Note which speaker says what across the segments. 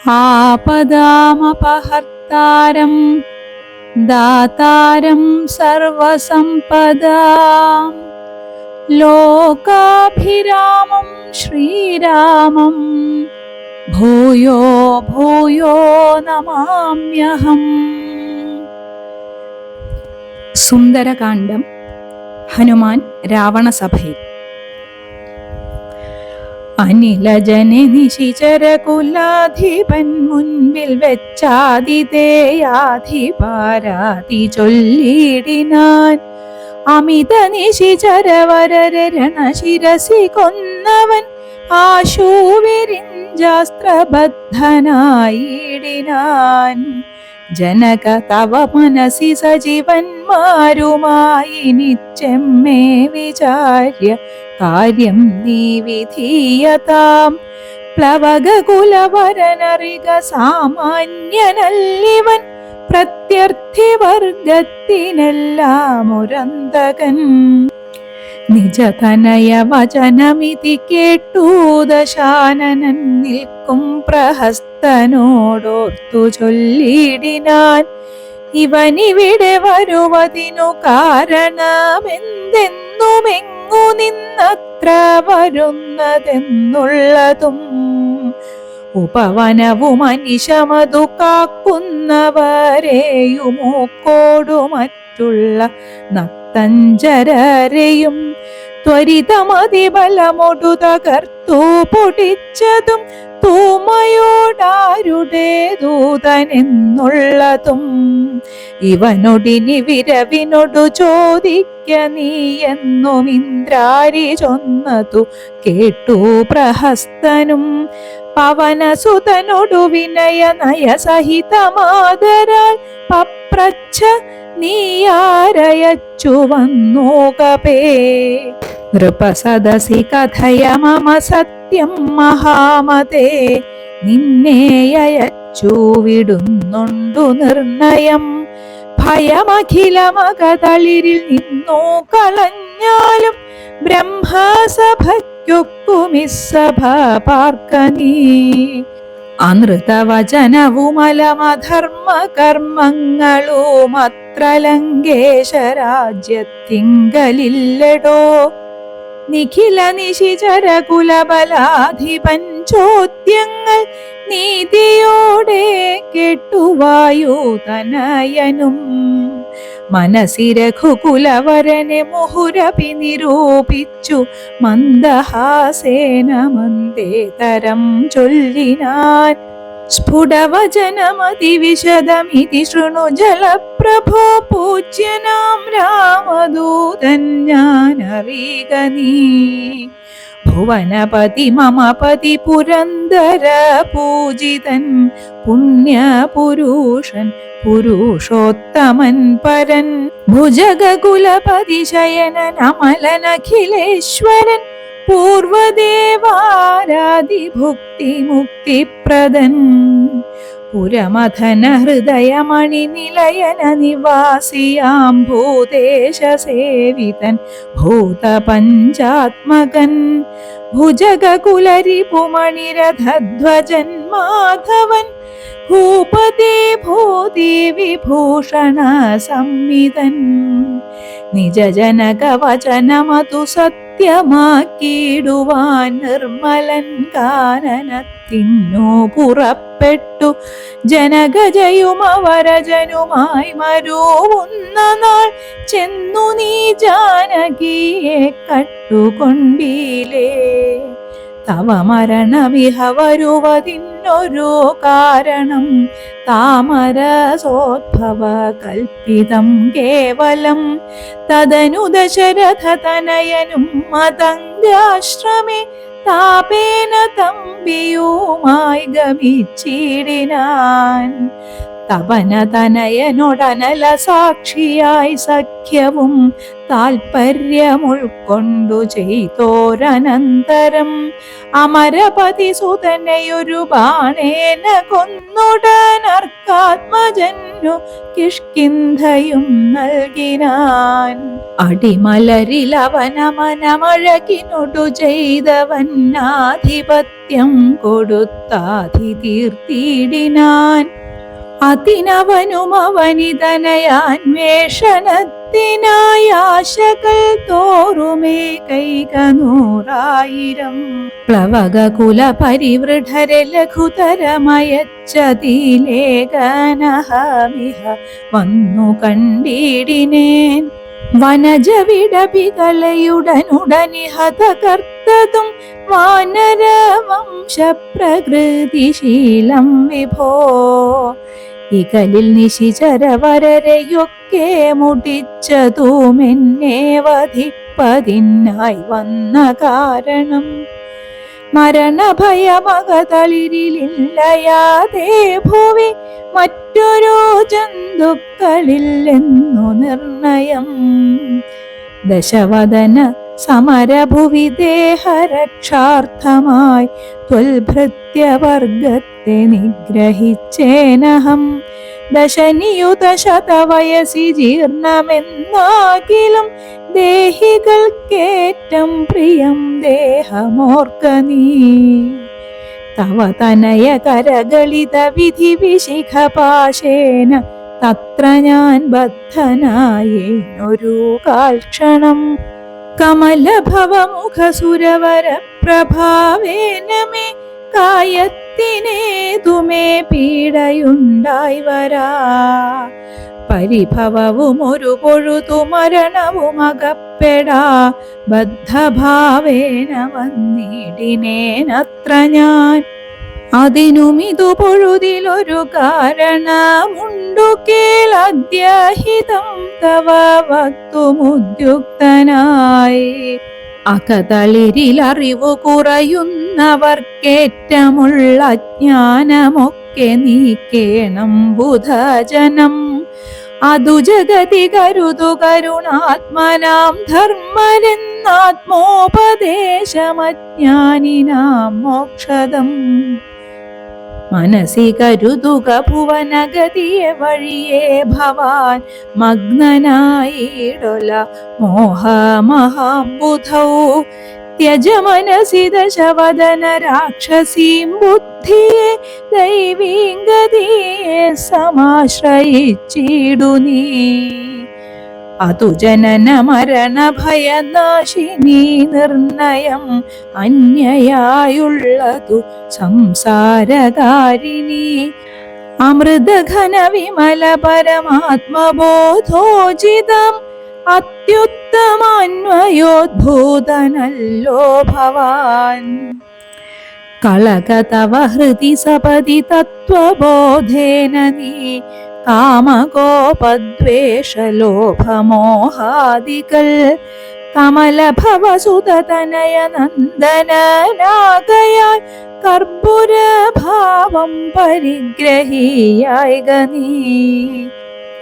Speaker 1: ആപദാമപഹർത്താരം ദാതാരം സർവസമ്പദാം ലോകാഭിരാമം ശ്രീരാമം ഭൂയോ ഭൂയോ നമാമ്യഹം. സുന്ദരകാന്ഡം. ഹനുമാൻ രാവണസഭയിൽ. അനിലജനെ നിശിചരകുലാധിപൻ മുൻപിൽ വെച്ചാതിഥേയാധിപാരാതി ചൊല്ലിടിനാൻ. അമിത നിശിചരവരരണശിരസി കൊന്നവൻ ആശൂവിരിഞ്ചാസ്ത്രബദ്ധനായിടിനാൻ. ജനക തവ മനസി സജീവന്മാരുമായി നിച്ചെമ്മേ വിചാര്യ കാര്യം നീ വിധീയതാം. പ്ലവകുലവരനറിക സാമാന്യനല്ലിവൻ പ്രത്യർത്ഥിവർഗത്തിനെല്ലാം ഉരന്തകൻ. നിജതനയ വചനമിതി കേട്ടു ദശാനനൻ നിൽക്കും പ്രഹസ്തനോടോർത്തു ചൊല്ലിടിനാൻ. ഇവനിവിടെ വരുവതിനു കാരണമെന്തെന്നുമെങ്ങു നിന്നത്ര വരുന്നതെന്നുള്ളതും ഉപവനവും അനിശമതു കാക്കുന്നവരെയുമൂക്കോടു മറ്റുള്ള നക്തഞ്ചരരെയും ത്വരിതമതിബലമൊടു തകർത്തു പൊടിച്ചതും തൂമയോടാരുടെ ദൂതനെന്നുള്ളതും ഇവനൊടിനി വിരവിനൊടു ചോദിക്ക നീ എന്നും ഇന്ദ്രാരി ചൊന്നതു കേട്ടു പ്രഹസ്തനും. പവനസുതനൊടു വിനയ നയസഹിതമാദരാൽ പപ്രച്ഛ നീയാരയച്ചു വന്നോകപേ. നൃപസദസി കഥയ മമ സത്യം മഹാമതേ. നിന്നെയച്ചു വിടുന്നുണ്ടു നിർണയം. ഭയമഖിലമകതളിരിൽ നിന്നു കളഞ്ഞാലും ബ്രഹ്മസഭയ്ക്കൊക്കുമിസ്സഭ പാർക്ക നീ. അനൃതവചനവുമലമധർമ്മ കർമ്മങ്ങളുമത്ര ലങ്കേശ രാജ്യത്തിങ്കലില്ലടോ. നിഖില നിശിചര കുലബലാധിപൻ ചോദ്യങ്ങൾ നീതിയോടെ കേട്ടുവായുതനയനും. മനസി രഘുകുലവരനെ മുഹുരപി നിരൂപിച്ചു മന്ദഹാസേന മന്ദേതരം ചൊല്ലിനാൻ. സ്ഫുടവചനമതിവിശദമിതി ശൃണു ജലപ്രഭോ. പൂജ്യനാം രാമദൂതൻ ഞാനറിയുക നീ. ഭുവനപതി മമപതി പുരന്ദര പൂജിതൻ പുണ്യപുരുഷൻ പുരുഷോത്തമൻ പരൻ. ഭുജഗകുലപതി ശയനൻ അമലനഖിലേശ്വരൻ പൂർവദേവാരാദിഭുക്തി മുക്തിപ്രദൻ. പുരമഥന ഹൃദയമണി നിലയന നിവാസിയാം ഭൂദേശ സേവിതൻ ഭൂതപഞ്ചാത്മകൻ. ഭുജഗകുലരിപുമണിരഥധ്വജൻ മാധവൻ ഭൂപതി ഭൂതി വിഭൂഷണ സംവിതൻ. നിജജനകവചനമതു സത്യമാക്കിയിടുവാൻ നിർമ്മലൻ കാനനത്തിന്നു പുറപ്പെട്ടു. ജനകജയുമവരജനുമായി മരുവുന്ന നാൾ ചെന്നു നീ ജാനകിയെ കട്ടുകൊണ്ടീലേ. തവ മരണവിഹ വരുവതിന്നൊരു കാരണം താമരസോദ്ഭവ കൽപ്പിതം കേവലം. തദനു ദശരഥ തനയനും മതംഗാശ്രമേ താപേന തമ്പിയുമായി ഗമിച്ചിടിനാൻ. തപനതനയനൊടനല സാക്ഷിയായി സഖ്യവും താൽപര്യമുൾക്കൊണ്ടു ചെയ്തോരനന്തരം അമരപതി സുതനെയൊരു ബാണേന കൊന്നുടനർക്കാത്മജന്നു കിഷ്കിന്ധയും നൽകിനാൻ. അടിമലരിലവനമനമഴകിനൊടു ചെയ്തവന്നാധിപത്യം കൊടുത്താധി തീർത്തിടിനാൻ. അതിനവനും അവനിതനയാന്വേഷണത്തിനായി ആശകൾ തോറുമേ കൈകനൂറായിരം പ്ലവകുല പരിവൃഢരെ ലഘുതരമയച്ചതിലേഖനഹമിഹ വന്നു കണ്ടിടിനേൻ. വനജവിടപികലയുടനുടനിഹതകർത്തതും വാനരവംശപ്രകൃതിശീലം വിഭോ. ഇകലിൽ നിശിചരവരരെയൊക്കെ മുടിച്ചതുമെന്നെ വധിപ്പതിനായി വന്ന കാരണം മരണഭയമകതളിരിലില്ലയാതെ ഭുവി മറ്റൊരു ജന്തുക്കളില്ലെന്നു നിർണയം. ദശവദന സമരഭുവി ദേഹരക്ഷാർത്ഥമായി ത്വൽഭൃത്യവർഗത്തെ നിഗ്രഹിച്ചേനഹം. ദശനിയുതശതവയസി ജീർണമെന്നാകിലും ദേഹികൾക്കേറ്റം പ്രിയം ദേഹമോർക്ക നീ. തവ തനയ കരകളിത വിധി വിശിഖപാശേന തത്ര ഞാൻ ബദ്ധനായേനൊരു കാൽക്ഷണം. കമലഭവമുഖസുരവര പ്രഭാവേന മേ കായത്തിനേതുമേ പീഡയുണ്ടായി വരാ. പരിഭവവും ഒരു പൊഴുതു മരണവുമകപ്പെടാ ബദ്ധഭാവേന വന്നിടിനേനത്ര ഞാൻ. അതിനുമിതു പൊഴുതിലൊരു കാരണമുണ്ടു കേളദ്യഹിതം തവ വക്തുമുദ്യുക്തനായി. അകതളിരിലറിവു കുറയുന്നവർക്കേറ്റമുള്ള അജ്ഞാനമൊക്കെ നീക്കേണം ബുധജനം. അതു ജഗതി കരുതു കരുണാത്മനാം ധർമ്മരെന്നാത്മോപദേശമജ്ഞാനിനാം മോക്ഷദം. മനസി കരുതുക ഭുവനഗതിയെ വഴിയേ ഭവാൻ മഗ്നനായിടൊല മോഹമഹാംബുധൗ. ത്യജ മനസി ദശവദന രാക്ഷസീം ബുദ്ധിയെ ദൈവീംഗതിയെ സമാശ്രയിച്ചിടു നീ. അതു ജനന മരണ ഭയനാശിനി നിർണയം അന്യയായുള്ളതു സംസാരകാരിണി. അമൃതഘന വിമല പരമാത്മബോധോചിതം അത്യുത്തമാന്വയോദ്ഭൂതനല്ലോ ഭവാൻ. കളക തവ ഹൃദി സപതി തത്വബോധേന നീ കാമകോപദ്വേഷലോഭമോഹാദികൾ കമലഭവസുതനയ നന്ദനാകയാൽ കർപ്പുരഭാവം പരിഗ്രഹീയായിക നീ.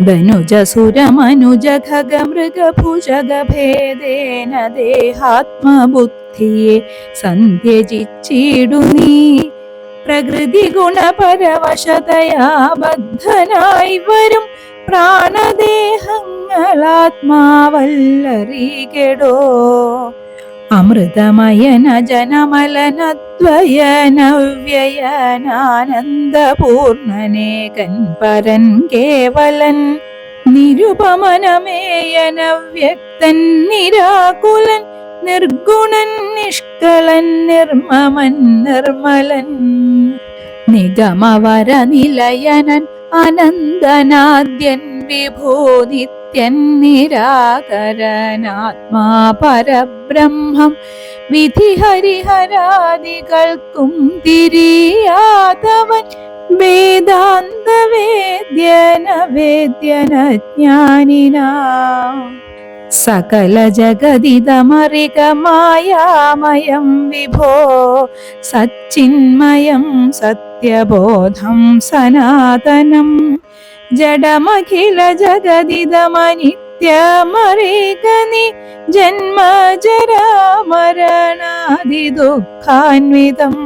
Speaker 1: ധനുജസുരമനുജ ഖഗമൃഗഭുജഗഭേദേന ദേഹാത്മബുദ്ധിയെ സന്ധ്യജിച്ചിടു നീ. പ്രകൃതി ഗുണപരവശതയാ ബദ്ധനായി വരും പ്രാണദേഹങ്ങളാത്മാവല്ലറികെടോ. അമൃതമയന ജനമലനദ്വയനവ്യയനാനന്ദപൂർണനേകൻ പരൻ കേവലൻ. നിരുപമനമേയന വ്യക്തൻ നിരാകുലൻ നിർഗുണൻ നിഷ്കളൻ നിർമ്മമൻ നിർമ്മലൻ. നിഗമവര നിലയനൻ അനന്തനാദ്യൻ വിഭൂ നിത്യൻ നിരാകരനാത്മാ പരബ്രഹ്മം. വിധി ഹരിഹരാദികൾക്കും തിരിയാതവൻ വേദാന്ത വേദ്യന വേദ്യന ജ്ഞാനിനാ. സകല ജഗദിതമറികമായാമയം വിഭോ സച്ചിന്മയം സത്യബോധം സനാതനം ജഡമഖില ജഗദിതമനിത്യമറികനി ജന്മജരാമരണാദി ദുഃഖാന്വിതം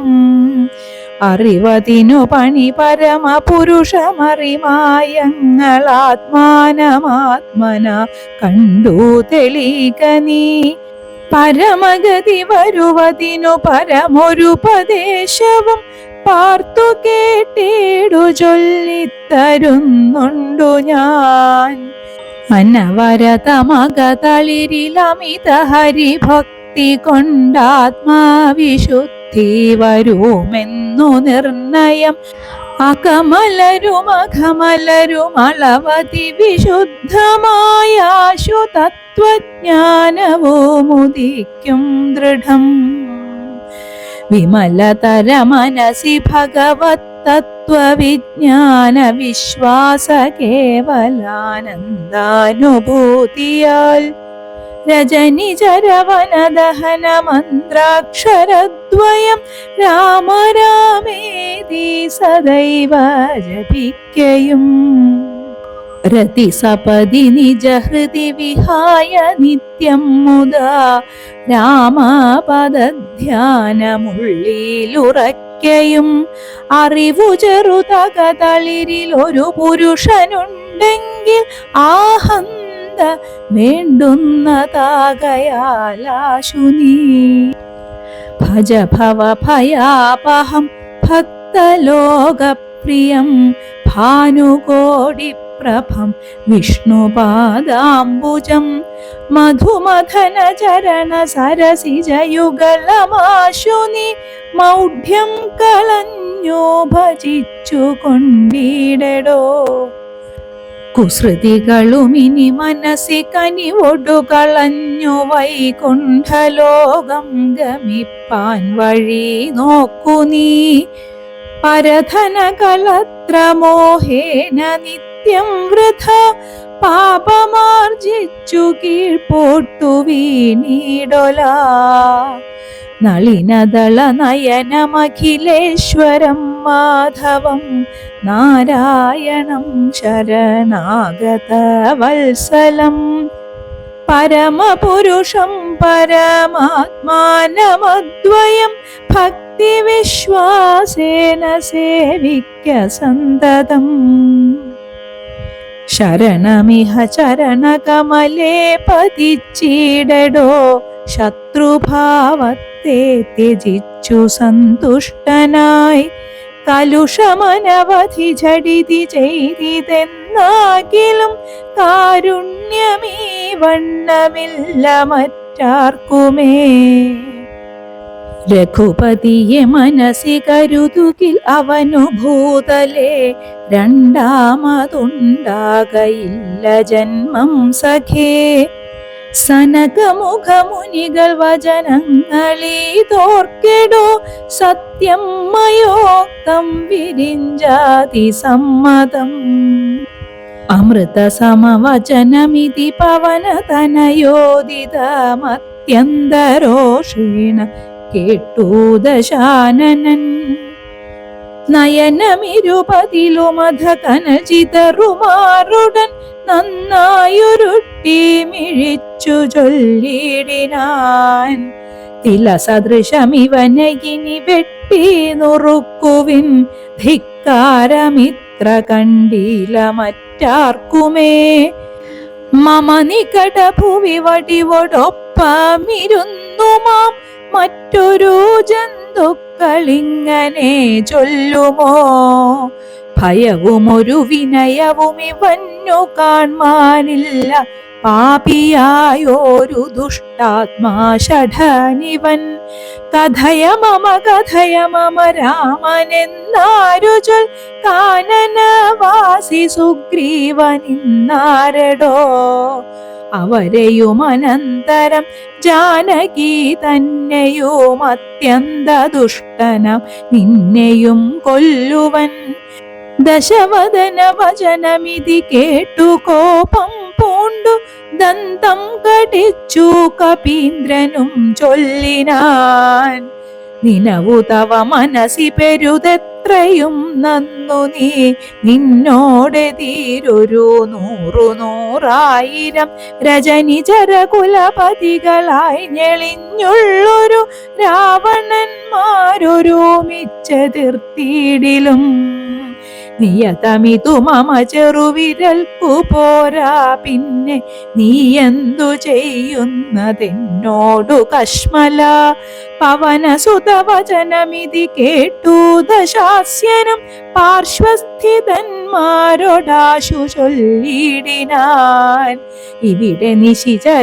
Speaker 1: അറിവതിനു പണി പരമപുരുഷമറിമായങ്ങളാത്മാനമാത്മന കണ്ടു തെളിക നീ പരമഗതി വരുവതിനു പരമൊരുപദേശവും പാർത്തു കേട്ടിടു ചൊല്ലിത്തരുന്നുണ്ടു ഞാൻ അനവരതമകതളിരിലമിത ഹരിഭക്തി കൊണ്ടാത്മാവിശുദ്ധി വരുമെന്നു നിർണയം അകമലരും അളവതി വിശുദ്ധമായാശു തത്വജ്ഞാനവുമുദിക്കും ദൃഢം വിമലതര മനസി ഭഗവത് തത്വവിജ്ഞാന വിശ്വാസ കേവലാനന്ദാനുഭൂതിയാൽ രജനി ചരവനദഹന മന്ത്രാക്ഷരദ്വയം രാമ രാമേതി സദൈവ ജപിക്കയും രതിസപതി നിജഹൃതി വിഹായ നിത്യം മുദാ രാമപദധ്യാനമുള്ളിലുറയ്ക്കയും അറിവു ചെറുതകതളിരിൽ ഒരു പുരുഷനുണ്ടെങ്കിൽ ആഹന്ത വേണ്ടുന്നതാകയാലാശു നീ ഭജ ഭവ ഭയാപഹം ഭക്തലോകപ്രിയം ഭാനുകോടി പ്രഭം വിഷ്ണുപാദാംബുജം മധുമഥന ചരണ സരസിജയുഗളമാശു നീ മൗഢ്യം കളഞ്ഞു ഭജിച്ചു കൊണ്ടിടടോ കുസൃതികളുമിനി മനസ്സി കനിവൊടു കളഞ്ഞു വൈകുണ്ഠലോകം ഗമിപ്പാൻ വഴി നോക്കു നീ പരധന കളത്രമോഹേന നിത്യം വൃഥ പാപമാർജിച്ചു കീഴ്പോട്ടു വീണീടൊല നളിനദള നയനമഖിലേശ്വരം മാധവം നാരായണം ശരണാഗത വത്സലം പരമപുരുഷം പരമാത്മാനമദ്വയം ഭക്തിവിശ്വാസേന സേവിക്ക സന്തതം ശരണമിഹ ചരണകമലേ പതിച്ചിടടോ ശത്രുഭാവത്തെ ത്യജിച്ചു സന്തുഷ്ടനായി കലുഷമനവധി ജഡിതി ചെയ്തിതെന്നാകിലും കാരുണ്യമീ വണ്ണമില്ല മറ്റാർക്കുമേ രഘുപതിയെ മനസ്സി കരുതുകിൽ അവനു ഭൂതലേ രണ്ടാമതുണ്ടാകയില്ല ജന്മം സഖേ സനകമുഖമുനികൾ വചനങ്ങളീതോർക്കെടോ സത്യം മയോക്തം വിരിഞ്ചാതി സമ്മതം അമൃത സമവചനമിതി പവനതനയോദിതമത്യന്തരോഷേണ കേട്ടു ദശാനനൻ നയനമിരുപതിലുമധ കനചിതറുമാറുടൻ നന്നായുരുട്ടി മിഴിച്ചു ചൊല്ലിടിനാൻ തിലസദൃശമിവനകിനി വെട്ടി നുറുക്കുവിൻ ധിക്കാരമിത്ര കണ്ടില മറ്റാർക്കുമേ മമ നികട ഭുവി വടിവോടൊപ്പമിരുന്നു മാം മറ്റൊരു ജന്തുക്കളിങ്ങനെ ചൊല്ലുമോ ഭയവും ഒരു വിനയവും ഇവന്നു കാൺമാനില്ല പാപിയായോരു ദുഷ്ടാത്മാ ഷഠനിവൻ കഥയ മമ രാമനെന്നാരു ചൊൽ കാനനവാസി സുഗ്രീവനിന്നാരടോ അവരെയും അനന്തരം ജാനകി തന്നെയും അത്യന്ത ദുഷ്ടനം നിന്നെയും കൊല്ലുവൻ ദശവദന വചനമിതി കേട്ടു കോപം പൂണ്ടു ദന്തം കടിച്ചു കപീന്ദ്രനും ചൊല്ലിനാൻ. നിനവു തവ മനസി പെരുതെത്രയും നന്നു നീ നിന്നോടെ തീരൊരു 100,000 രജനിചര കുലപതികളായി ഞെളിഞ്ഞുള്ളൊരു രാവണന്മാരൊരുമിച്ചെതിർത്തിയിടിലും. നിയതമിതു മമ ചെറുവിരൽക്കു പോരാ, പിന്നെ നീ എന്തു ചെയ്യുന്നതെന്നോടു കശ്മല. പവനസുതവചനമിതി കേട്ടു ദശാസ്യനും പാർശ്വസ്ഥിതന്മാരോടാശു ചൊല്ലിടിനാൻ. ഇവിടെ നിശിചരൊരുവരായുധ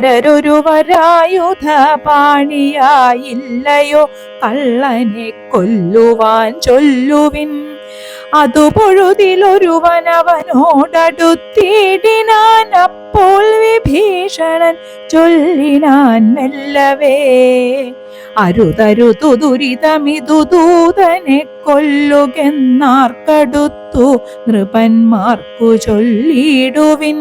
Speaker 1: പാണിയായില്ലയോ കള്ളനെ കൊല്ലുവാൻ ചൊല്ലുവിൻ. അതു പൊഴുതിലൊരുവനവനോടടുത്തിടിനാൻ. അപ്പോൾ വിഭീഷണൻ ചൊല്ലിനാൻ മെല്ലവേ, അരുതരുതു ദുരിതമിതു ദൂതനെ കൊല്ലുകെന്നാർക്കടുത്തു നൃപന്മാർക്കു ചൊല്ലിടുവിൻ.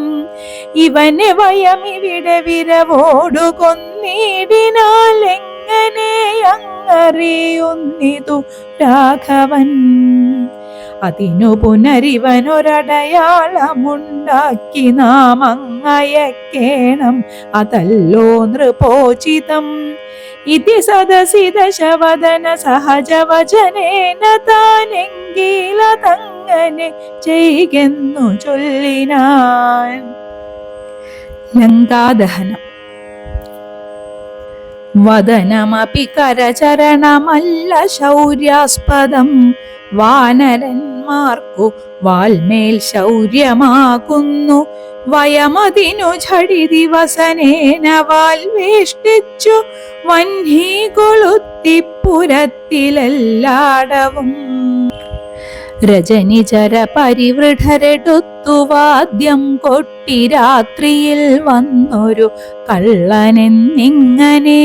Speaker 1: ഇവനെ വയമിവിടെ വിരവോടു കൊന്നിടിനാൽ എങ്ങനെ അങ്ങറിയുന്നിതു രാഘവൻ. അതിനു പുനരിവനൊരടയാളമുണ്ടാക്കി നാം അങ്ങയക്കേണം, അതല്ലോ നൃപോചിതം. ഇതി സദസി ദശവദന സഹജവചനേന താനെങ്കിലതങ്ങനെ ചെയ്യെന്നു ചൊല്ലിനാൻ. ലങ്കാദഹനം. വദനമപി കരചരണമല്ല ശൗര്യാസ്പദം, വാനരന്മാർക്കു വാൽമേൽ ശൗര്യമാകുന്നു. വയമതിനു ഝടി വസനേന വാൽ വേഷ്ടിച്ചു വഹ്നി കൊളുത്തിപ്പുരത്തിലെല്ലാടവും. രജനിചര പരിവൃഢരെടുത്തു വാദ്യം കൊട്ടി രാത്രിയിൽ വന്നൊരു കള്ളനെന്നിങ്ങനെ.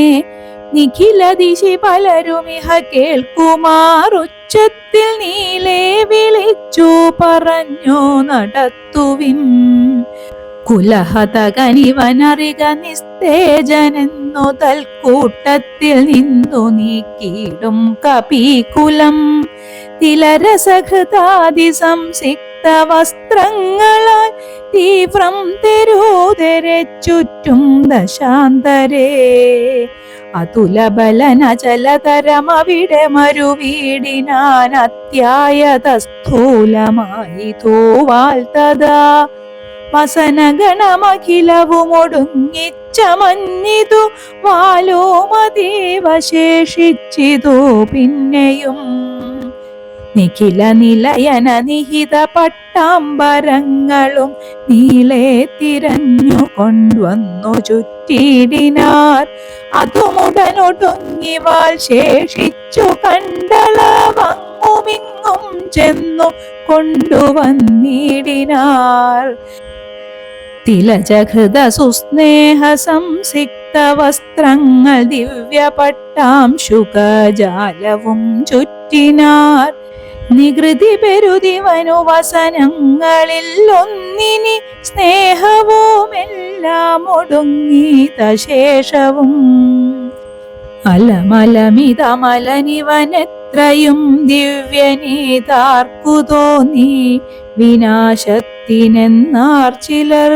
Speaker 1: നിഖില ദിശി പലരുമിഹ കേൾക്കുമാറുച്ചത്തിൽ നീലേ വിളിച്ചു പറഞ്ഞു നടത്തുവിൻ. കുലഹതകനിവനറിക നിസ്തേജനെന്നു തൽക്കൂട്ടത്തിൽ നിന്നു നീക്കിയിടും കപീകുലം. തിലരസഹൃതാദി സംസിക്ത വസ്ത്രങ്ങളാൽ തീവ്രം തെരുതെരെ ചുറ്റും ദശാന്തരേ. അതുലബലനചലതരമവിടെ മരുവീടിനാൻ അത്യായത സ്ഥൂലമായി തൂവാൽ തഥാ. വസനഗണമഖിലവുമൊടുങ്ങിച്ചമഞ്ഞിതു വാലോമതീവ ശേഷിച്ചിതു പിന്നെയും. നിഖില നിലയന നിഹിത പട്ടാംബരങ്ങളും നീലേ തിരഞ്ഞു കൊണ്ടുവന്നു ചുറ്റിടിനാർ. അതുമുടനൊടുങ്ങി വാൽ ശേഷിച്ചു കണ്ടളവങ്ങുമിങ്ങും ചെന്നു കൊണ്ടുവന്നിടിനാർ. തിലജഹൃത സുസ്നേഹ സംസിക്ത വസ്ത്രങ്ങൾ ദിവ്യപട്ടാംശുകജാലവും ചുറ്റിനാർ. നികൃതി പെരുതിവനു വസനങ്ങളിൽ ഒന്നിനി സ്നേഹവുമെല്ലാം ഒടുങ്ങീത ശേഷവും. അലമലമിതമലനിവനെത്രയും ദിവ്യനീതാർക്കു തോന്നി വിനാശത്തിനെന്നാർ ചിലർ.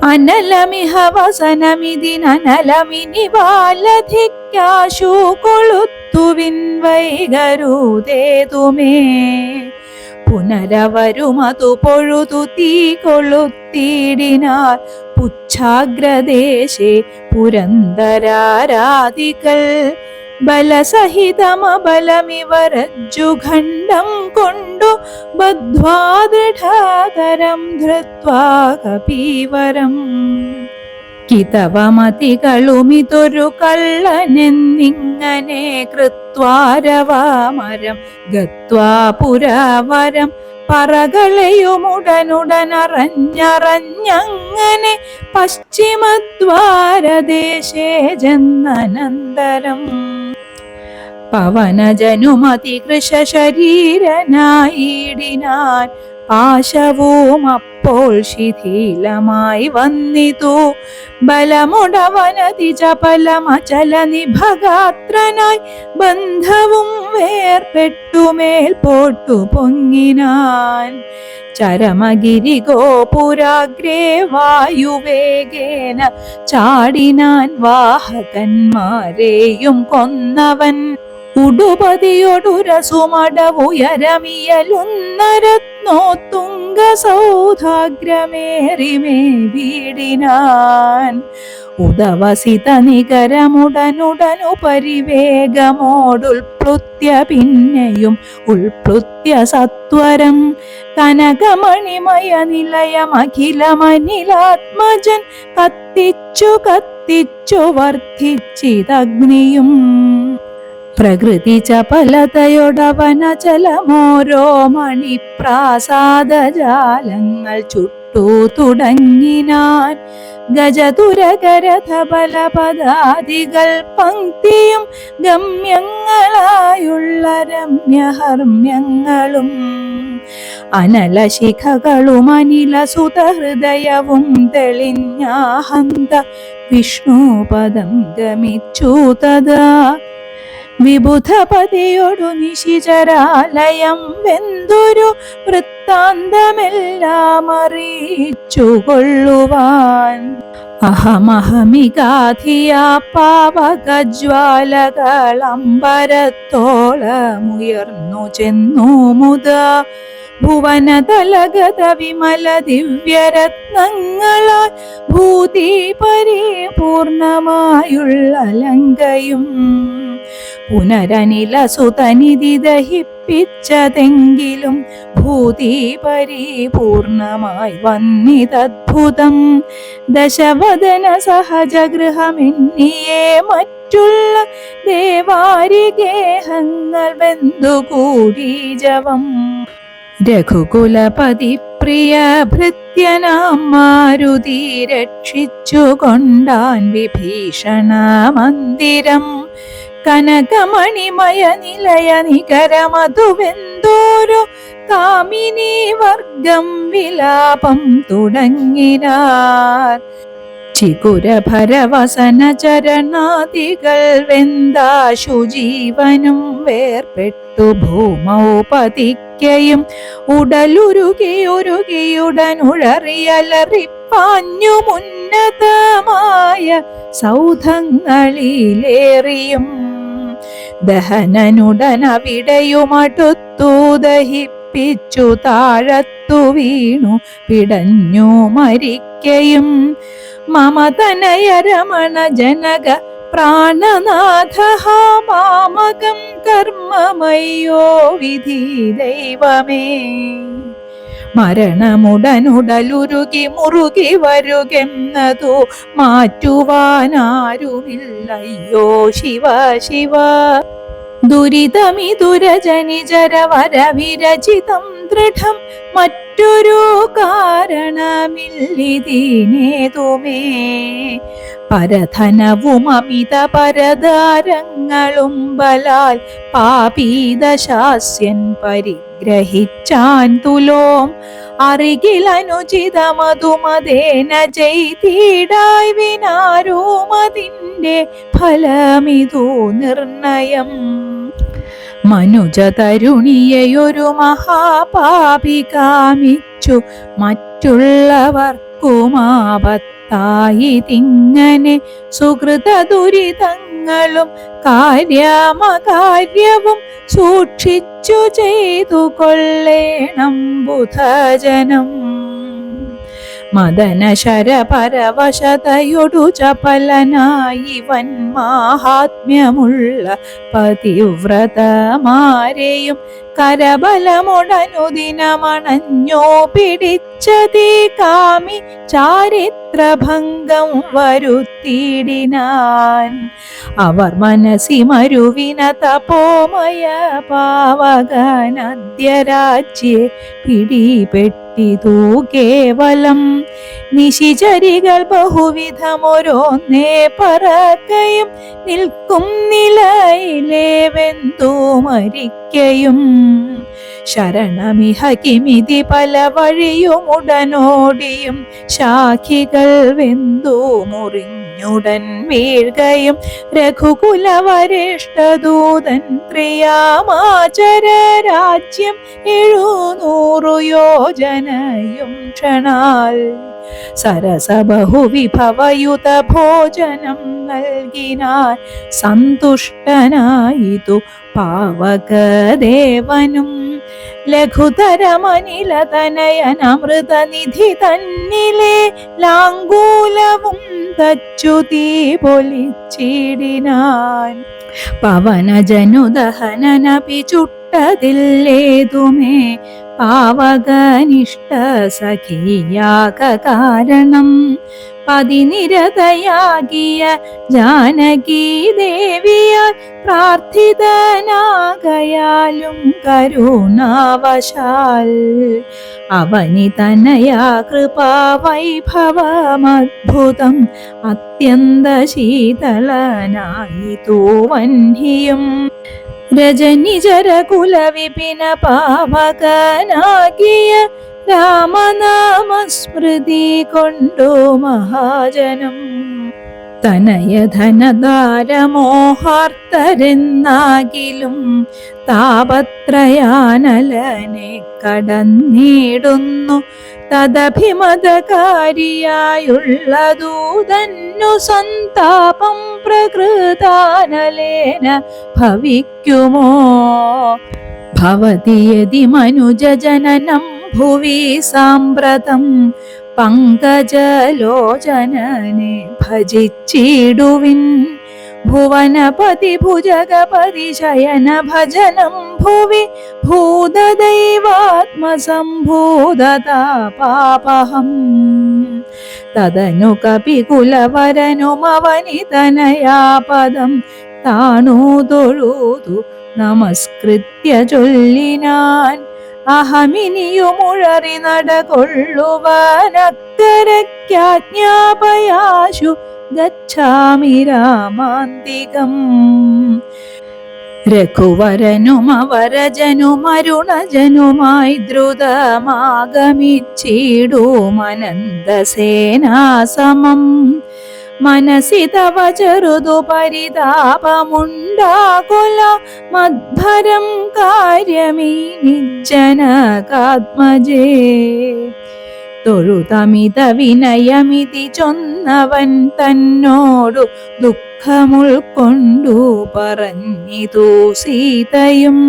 Speaker 1: അനലമിഹ വസനമിതിനലമിനി വാലധിക്കാശു കൊളുത്തുവിൻ വൈകരുതേതുമേ. പുനരവരുമതു പൊഴുതു തീ കൊളുത്തിടിനാർ പുച്ഛാഗ്രദേശേ പുരന്ദരാരാധികൾ. ബലസഹിതമബലമിവരജ്ജുഖണ്ഡം കൊണ്ടു ബദ്ധ്വാ ദൃഢാകരം ധൃത്വാ കപീവരം. കിതവമതികളുമിതൊരു കള്ളനെന്നിങ്ങനെ കൃത്വാരവാമരം ഗത്വാ പുരവരം. പറകളെയുമുടനുടനറഞ്ഞറിഞ്ഞങ്ങനെ പശ്ചിമദ്വാരദേശേ ജന്നനന്തരം. പവനജനുമതികൃശരീരനായിടിനാൻ പാശവും അപ്പോൾ ശിഥിലമായി വന്നിതു. ബലമുടവനതി ചപലമചല നിഭഗാത്രനായി ബന്ധവും വേർപെട്ടു മേൽപോട്ടു പൊങ്ങിനാൻ. ചരമഗിരി ഗോപുരാഗ്രേ വായുവേഗേന ചാടിനാൻ വാഹകന്മാരെയും കൊന്നവൻ. ഉടുപതിയൊടുരസുമടവുയരമിയലുന്നരത്നോത്തുംഗ സൗധാഗ്രമേറിമേ വീടിനാൻ. ഉദവസിത നികരമുടനുടനു പരിവേഗമോടുൽപ്ലുത്യ പിന്നെയും ഉൾപ്ലുത്യ സത്വരം. കനകമണിമയ നിലയമഖിലമനിലാത്മജൻ കത്തിച്ചു കത്തിച്ചു വർദ്ധിച്ചിതഗ്നിയും. പ്രകൃതി ചപലതയൊടവനചലമോരോ മണിപ്രാസാദജാലങ്ങൾ ചുട്ടു തുടങ്ങിനാൻ. ഗജതുരകരഥബലപദാദികൾ പങ്ക്തിയും ഗമ്യങ്ങളായുള്ള രമ്യഹർമ്യങ്ങളും അനലശിഖകളും അനിലസുതഹൃദയവും തെളിഞ്ഞാഹന്ത വിഷ്ണുപദം ഗമിച്ചു തഥാ. വിബുധപതിയൊടു നിശിചരാലയം വെന്തൊരു വൃത്താന്തമെല്ലാം അറിയിച്ചു കൊള്ളുവാൻ. അഹമഹമികാധിയാ പാവകജ്വാലകളമ്പരത്തോളമുയർന്നു ചെന്നു മുതാ. ഭുവനതലഗത വിമല ദിവ്യരത്നങ്ങളാൽ ഭൂതി പരിപൂർണമായുള്ള ലങ്കയും പുനരനിലസുതനിധി ദഹിപ്പിച്ചതെങ്കിലും ഭൂതി പരിപൂർണമായി വന്നിതദ്ഭുതം. ദശവദന സഹജഗൃഹമെന്നിയേ മറ്റുള്ള ദേവാരിഗേഹങ്ങൾ വെന്തുകൂടി ജവം. രഘുകുലപതി പ്രിയ ഭൃത്യനാം മാരുതി രക്ഷിച്ചു കൊണ്ടാൻ വിഭീഷണ മന്ദിരം. കനകമണിമയ നിലയ നികരമധുവെന്തോരു കാമിനി വർഗം വിലാപം തുടങ്ങിനാർ. ചികുരഭരവസന ചരണാദികൾ വെന്താശു ജീവനും വേർപെട്ടു ഭൂമൗ പതിക്കയും ഉടലുരുകിയുരുകിയുടനുഴറിയലറിപ്പാഞ്ഞു മുന്നതമായ സൗധങ്ങളിലേറിയും. ദഹനനുടനവിടെയുമടുത്തു ദഹിപ്പിച്ചു താഴത്തു വീണു പിടഞ്ഞു മരിക്കയും. മമതനയ രമണ ജനക പ്രാണനാഥ മാമകം കർമ്മമയ്യോ വിധി ദൈവമേ. മരണമുടനുടലുരുകി മുറുകി വരുകെന്നതു മാറ്റുവാനാരുമില്ലയ്യോ ശിവ ശിവ. ദുരിതമിതുരജനിജരവരവിരചിതം ദൃഢം മറ്റൊരു കാരണമില്ലിതിനേതുമേ. പരധനവും അമിത പരദാരങ്ങളും ബലാൽ പാപീദശാസ്യൻ പരിഗ്രഹിച്ചാൻ തുലോം. അറികിലനുചിതമതുമതേന ചെയ്തിടായി വിനാരുമതിൻ്റെ ഫലമിതു നിർണയം. മനുജതരുണിയെയൊരു മഹാപാപി കാമിച്ചു മറ്റുള്ളവർക്കുമാപത്തായിതിങ്ങനെ. സുഹൃത ദുരിതങ്ങളും കാര്യമകാര്യവും സൂക്ഷിച്ചു ചെയ്തു കൊള്ളേണം ബുധജനം. മദന ശരപരവശതയൊടു ചപലനായിവൻ മാഹാത്മ്യമുള്ള പതിവ്രതമാരെയും കരബലമുടനുദിനമണഞ്ഞോ പിടിച്ചതീ കാമി ചാരിത്രഭംഗം വരുത്തിയിടിനാൻ. അവർ മനസ്സി മരുവിന തപോമയ പാവകനദ്യരാജ്യേ പിടിപെട്ടിതു കേവലം. നിശിചരികൾ ബഹുവിധമൊരോന്നേ പറക്കയും നിൽക്കും നിലയിലെ വെന്തു മരിക്കയും. ശരണമിഹ കിമിതി പല വഴിയുമുടനോടിയും ശാഖികൾ വെന്തു മുറിഞ്ഞുടൻ വീഴ്കയും രഘുകുലവരേഷ്ടദൂതൻ ത്രിയാമാചര രാജ്യം 700 യോജനയും ക്ഷണാൽ സരസബഹുവിഭവയുത ഭോജനം നൽകിനാൻ സന്തുഷ്ടനായിതു പാവകദേവനും. ലഘുതരമനിലതനയനമൃതനിധി തന്നിലെ ലാങ്കൂലവും തച്ചു തീ പൊലിച്ചിടിനാൻ. പവനജനുദഹനനപി ചുട്ടതില്ലേതുമേ പാവകനിഷ്ഠ സഖിയാക കാരണം. പതിനിരതയാകിയ ജാനകീ ദേവിയാൽ പ്രാർത്ഥിതനാകയാലും കരുണാവശാൽ അവനിതനയാ കൃപാവൈഭവമദ്ഭുതം അത്യന്ത ശീതളനായിതു വഹ്നിയും. രജനിജരകുല വിപിന പാവകനാകിയ രാമനാമസ്മൃതി കൊണ്ടു മഹാജനം തനയധനദാരമോഹാർത്തരെന്നാകിലും താപത്രയാനലനെ കടന്നിടുന്നു. തദഭിമതകാരിയായുള്ള ദൂതന്നു സന്താപം പ്രകൃതാനലേന ഭവിക്കുമോ? ഭവതി യതി മനുജജനനം ഭുവി സാമ്പ്രതം പങ്കജലോചനനെ ഭജിച്ചിടുവിൻ. ഭുവനപതി ഭുജഗപതി ശയന ഭജനം ഭുവി ഭൂതദൈവാത്മസംഭൂതതാപാപഹം. തദനു കപികുലവരനുമവനിതനയാപദം താണു തൊഴുതു നമസ്കൃത്യ ചൊല്ലിനാൻ. അഹമിനിയുമുഴറി നടകൊള്ളുവാനക്കരയ്ക്കാജ്ഞാപയാശു ഗച്ഛാമി രാമാന്തികം. രഘുവരനുമവരജനുമരുണജനുമായി ദ്രുതമാഗമിച്ചിടുമനന്തസേനാസമം. മനസി തവ ചെറുതു പരിതാപമുണ്ടാകൊല മദ്ഭരം കാര്യമീ നിജ്ജനകാത്മജേ. തൊഴുതമിത വിനയമിതി ചൊന്നവൻ തന്നോടു ദുഃഖമുൾക്കൊണ്ടു പറഞ്ഞിതു സീതയും.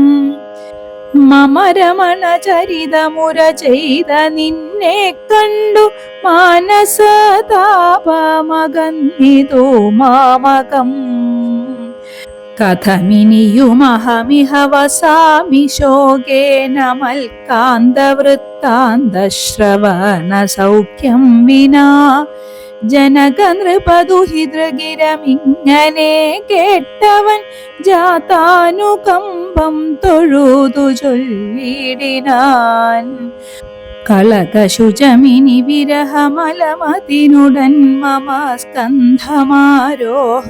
Speaker 1: മമ രമണ ചരിതമുര ചെയ്ത നിന്നെ കണ്ടു മാനസതാപമകന്നിതു മാമകം. കഥമിനിയുമഹമിഹ വസാമി ശോകേന മൽക്കാന്തവൃത്താന്തശ്രവണ സൗഖ്യം വിനാ. ജനക നൃപദുഹിതൃഗിരമിങ്ങനെ കേട്ടവൻ ജാതാനുകമ്പം തൊഴുതു ചൊല്ലിടിനാൻ. കളകശുചമിനി വിരഹമലമതിനുടൻ മമ സ്കന്ധമാരോഹ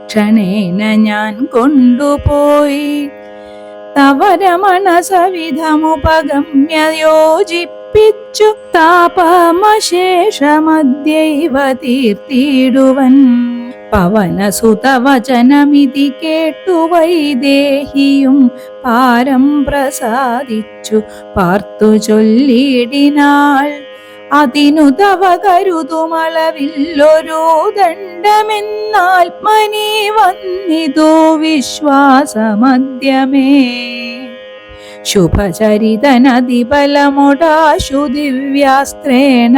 Speaker 1: ക്ഷണേന ഞാൻ കൊണ്ടുപോയി. തവ രമണ സവിധമുപഗമ്യ യോജിപ്പിച്ചു താപമശേഷമദ്യൈവ തീർത്തിടുവൻ. പവനസുതവചനമിതി കേട്ടു വൈദേഹിയും പാരം പ്രസാദിച്ചു പാർത്തു ചൊല്ലിടിനാൾ. അതിനു തവ കരുതുമളവില്ലൊരു ദണ്ഡമെന്നാത്മനി വന്നിതു വിശ്വാസമദ്യമേ. ശുഭചരിതനതിബലമൊടാശു ദിവ്യാസ്ത്രേണ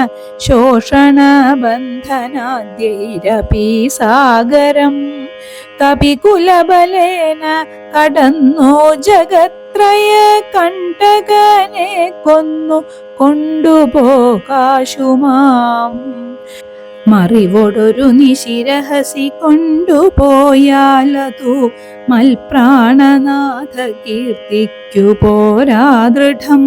Speaker 1: ശോഷണബന്ധനാദ്യൈരപി സാഗരം. കപികുലബലേന കടന്നു ജഗത്രയ കണ്ടകനെ കൊന്നു കൊണ്ടുപോകാശുമാം. മറിവൊടൊരു നിശിരഹസി കൊണ്ടുപോയാലതു മൽപ്രാണനാഥ കീർത്തിക്കു പോരാദൃഢം.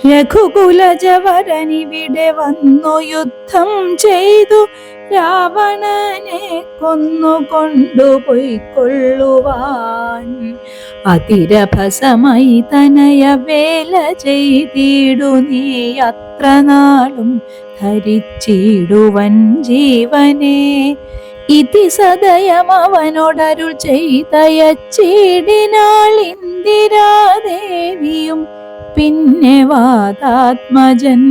Speaker 1: രഘുകുലജവരനിവിടെ വന്നു യുദ്ധം ചെയ്തു രാവണനെ കൊന്നു കൊണ്ടുപോയിക്കൊള്ളുവാൻ. അതിരഭസമായി തനയ വേല ചെയ്തിടു നീ അത്ര നാളും ധരിച്ചിടുവൻ ജീവനെ. ഇതി സദയമവനോടരുൾ ചെയ്തയച്ചിടിനാൾ ഇന്ദിരാദേവിയും പിന്നെ വാതാത്മജൻ.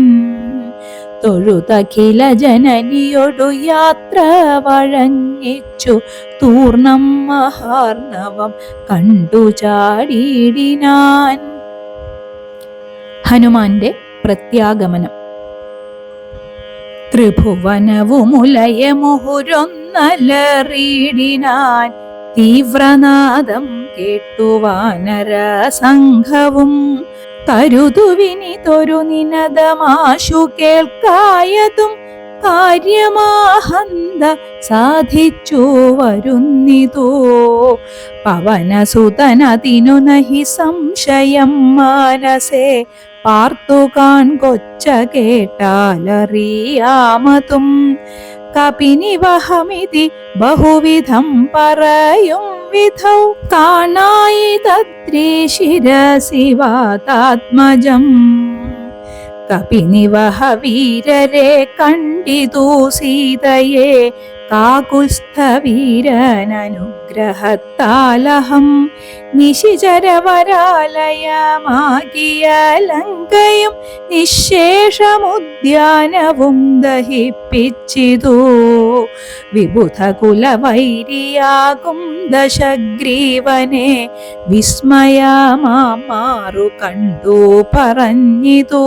Speaker 1: തൊഴുതഖില ജനനിയൊടു യാത്ര വഴങ്ങിച്ചു തൂർണം മഹാർണവം കണ്ടു ചാടിയിടിനാൻ. ഹനുമാന്റെ പ്രത്യാഗമനം. ത്രിഭുവനവുമുലയ മുഹുരൊന്നലറിയിടിനാൻ. തീവ്രനാദം കേട്ടു വാനര സംഘവും കരുതുവിനിതൊരു നിനദമാശു കേൾക്കായതും കാര്യമാഹന്ത സാധിച്ചു വരുന്നിതോ. പവനസുതനതിനു നഹി സംശയം മനസേ പാർത്തു കാൺകൊച്ച കേട്ടാലറിയാമതും. കപിനിവഹമിതി ബഹുവിധം പറയും വിധൗ കാണായി തദ്രി ശിരസി വാതാത്മജം. കപിനിവഹ വീരരെ കണ്ടിതു സീതയെ കാകുസ്ഥവീരനനുഗ്രഹത്താലഹം. നിശിചരവരാലയമാകിയ ലങ്കയും നിശേഷമുദ്യാനവും ദഹിപ്പിച്ചിതു. വിബുധ കുലവൈരിയാകും ദശഗ്രീവനെ വിസ്മയമാറു കണ്ടു പറഞ്ഞിതു.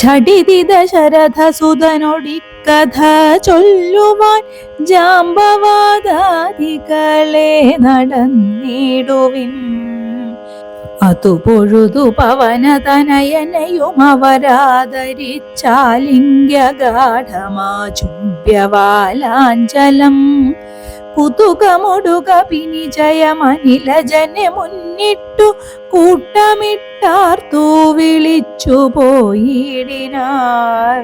Speaker 1: ഝടിതി ദശരഥസുതനൊടി കഥ ചൊല്ലുവാൻ ജാമ്പവാദാദികളെ നടന്നിടുവിൻ. അതു പൊഴുതു പവനതനയനയും അവരാദരിച്ചാലിംഗ്യഗാഠമാ ചുംബ്യവാലാഞ്ചലം. കുതുകമൊടുക പിനിജയമനിലജനെ മുന്നിട്ടു കൂട്ടമിട്ടാർത്തു വിളിച്ചു പോയിടിനാർ.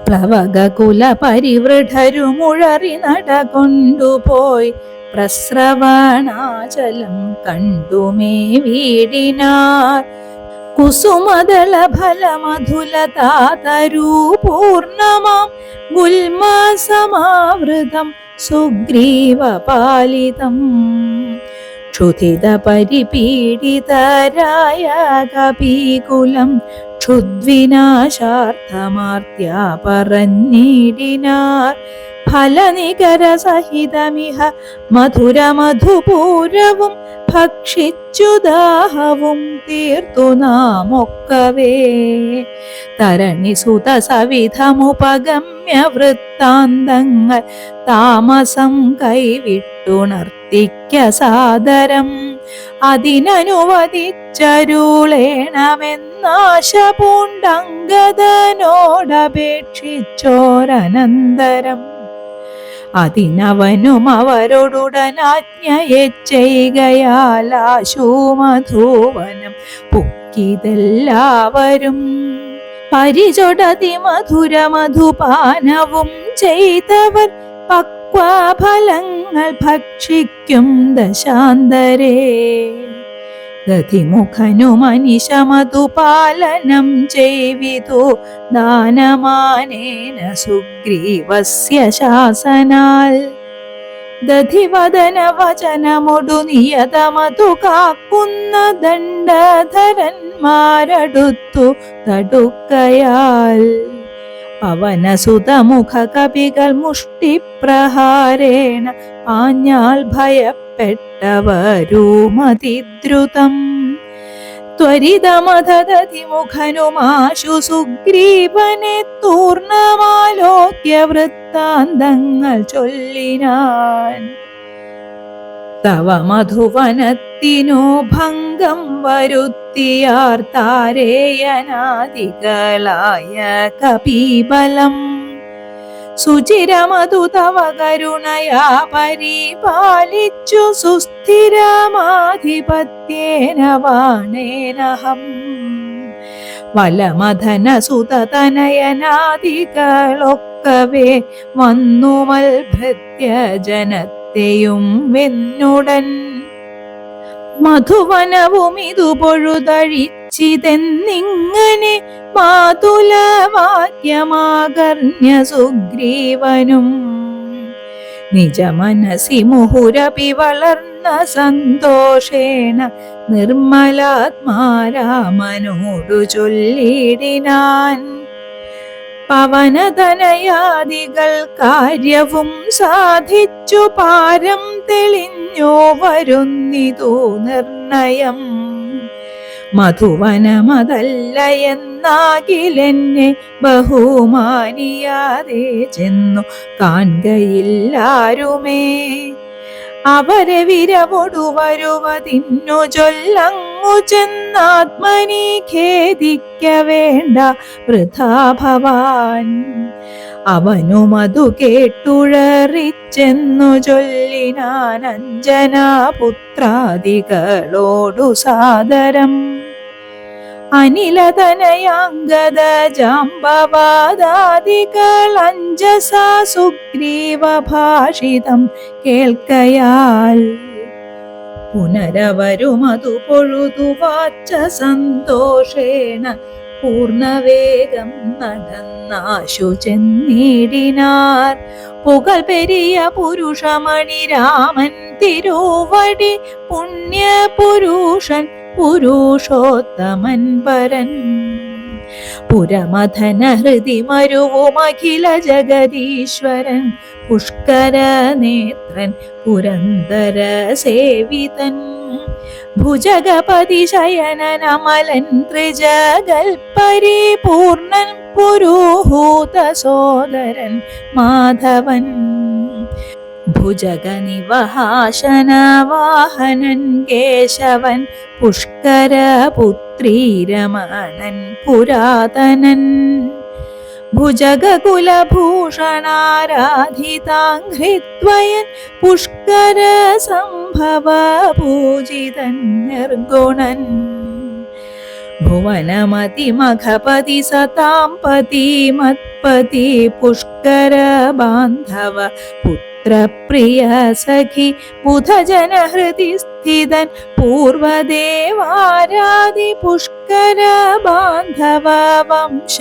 Speaker 1: പ്ലവകുല പരിവൃഢരുമുഴറി നടകൊണ്ടുപോയി പ്രസ്രവണാചലം കണ്ടുമേ വീടിനാർ. കുസുമദള ഫലമധുലതാതരൂ പൂർണമാം ഗുൽമസമാവൃതം സുഗ്രീവപാലിതം. ക്ഷുധിത പരിപീഡിതരായ കപീകുലം ക്ഷുദ്വിനാശാർത്ഥമാർത്യാ പറഞ്ഞിടിനാർ. ഫലനികര സഹിതമിഹ മധുരമധുപൂരവും ഭക്ഷിച്ചു ദാഹവും തീർത്തു നാമൊക്കവേ. തരണിസുത സവിധമുപഗമ്യ വൃത്താന്തങ്ങൾ താമസം കൈവിട്ടുണർത്തിക്ക സാദരം. അതിനനുവദിച്ചരുളേണമെന്നാശ പൂണ്ടങ്കദനോടപേക്ഷിച്ചോരനന്തരം. അതിനവനും അവരോടുടനാജ്ഞയെ ചെയ്യുകയാലാശുമധുവനം പൊക്കിതെല്ലാവരും. പരിചൊടതി മധുര മധുപാനവും ചെയ്തവർ പക്വഫലങ്ങൾ ഭക്ഷിക്കും ദശാന്തരേ. ദധിമുഖനു മനിശമധുപാലനം ചെയ്വിതു ദാനമാനേന സുഗ്രീവസ്യ ശാസനാൽ. ദധിവദന വചനമൊടു നിയതമധു കാക്കുന്ന ദണ്ഡധരന്മാരടുത്തു തടുക്കയാൽ. പവനസുതമുഖ കപികൾ മുഷ്ടിപ്രഹാരേണ പാഞ്ഞാൽ ഭയപ്പെട്ടവരുമതിദ്രുതം. ത്വരിതമധദധിമുഖനുമാശു സുഗ്രീവനെ തൂർണമാലോക്യ വൃത്താന്തങ്ങൾ ചൊല്ലിനാൻ. തവ മധുവനത്തിനു ഭംഗം വരുത്തിയാർ താരേയനാദികളായ കപീബലം. സുചിരമധു തവ കരുണയാ പരിപാലിച്ചു സുസ്ഥിരമാധിപത്യേന വാണേനഹം. വലമഥന സുതനയനാദികളൊക്കവേ വന്നുമൽഭൃത്യ ജനത്തെയും വെന്നുടൻ. മധുവനവും ഇതു പൊഴുതഴിച്ചിതെന്നിങ്ങനെ മാതുലവാക്യമാകർണ്യ സുഗ്രീവനും നിജമനസി മുഹുരപി വളർന്ന സന്തോഷേണ നിർമ്മലാത്മാരാമനോടു ചൊല്ലിടിനാൻ. പവനതനയാദികൾ കാര്യവും സാധിച്ചു പാരം തെളിഞ്ഞോ വരുന്നിതു നിർണയം. മധുവനമതല്ല എന്നാകിലെന്നെ ബഹുമാനിയാതെ ചെന്നു കാൺകയില്ലാരുമേ. അവരെ വിരവൊടു വരുവതിന്നു ചൊല്ലങ്ങു ചെന്നാത്മനി ഖേദിക്ക വേണ്ട വൃഥാ ഭവാൻ. അവനുമതു കേട്ടുഴറിച്ചെന്നു ചൊല്ലിനാൻ അഞ്ജനാപുത്രാദികളോടു സാദരം. അനിലതനയാംഗദ ജാംബവാദാദികൾ അഞ്ജസാ സുഗ്രീവ ഭാഷിതം കേൾക്കയാൽ പുനരവരുമതു പൊഴുതു വാച്ച സന്തോഷേണ പൂർണ്ണവേഗം നടന്നാശു ചെന്നിടിനാർ. പുകൾ പെരിയ പുരുഷമണി രാമൻ തിരുവടി പുണ്യപുരുഷൻ പുരുഷോത്തമൻ പരൻ. പുരമഥന ഹൃദി മരുവും അഖില ജഗദീശ്വരൻ പുഷ്കര നേത്രൻ പുരന്തര സേവിതൻ. ഭുജഗപതി ശയനനമലൻ ത്രിജഗൽ പരിപൂർണൻ പുരുഹൂത സോദരൻ മാധവൻ. ഭുജഗനിവഹാശനവാഹനൻ കേശവൻ പുഷ്കരപുത്രീരമണൻ പുരാതനൻ. ഭുജഗകുലഭൂഷണാരാധിതാഘ്രിദ്വയൻ പുഷ്കര സംഭവ പൂജിതൻ നിർഗുണൻ. ഭുവനമതി മഖപതി സതാംപതി മത്പതി പുഷ്കര ബാന്ധവ പുത്രപ്രിയ സഖി ബുധജന ഹൃദി സ്ഥിതൻ പൂർവദേവാരാദി പുഷ്കര ബാന്ധവ വംശ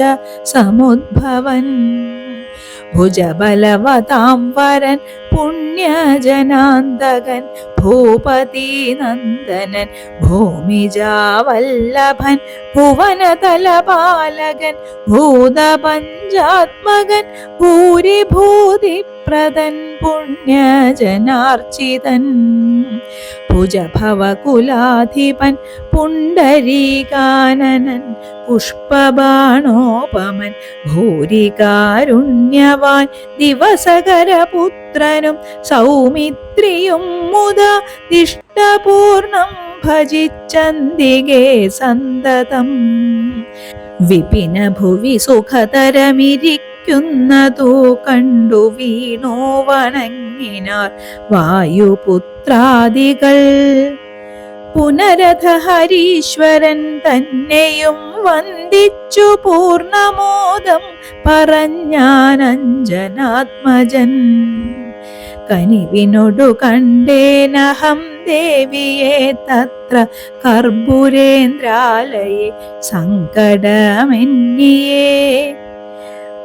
Speaker 1: സമുദ്ഭവൻ. ഭുജബലവതാം വരൻ പുണ്യജനാന്തകൻ ഭൂപതി നന്ദനൻ ഭൂമിജാവല്ലഭൻ ഭുവനതലപാലകൻ ഭൂതപഞ്ചാത്മകൻ ഭൂരിഭൂതിപ്രദൻ പുണ്യജനാർച്ചിതൻ. ഭുജഭവകുലാധിപൻ പുണ്ടരീകാനനൻ പുഷ്പബാണോപമൻ ഭൂരികാരുണ്യവാൻ ദിവസകരപുത്രനും സൗമിത്രിയും മുത ദിഷ്ടപൂർണം ഭജിച്ചന്തികേ സന്തതം. വിപിന ഭുവി സുഖതരമിരിക്കുന്നതു കണ്ടു വീണു വണങ്ങിനാർ വായുപുത്രാദികൾ. പുനരഥ ഹരീശ്വരൻ തന്നെയും വന്ദിച്ചു പൂർണമോദം പറഞ്ഞാൻ അഞ്ജനാത്മജൻ. കനിവിനൊടു കണ്ടേനഹം ദേവിയെ തത്ര കർപ്പൂരേന്ദ്രാലയെ സങ്കടമെന്നിയേ.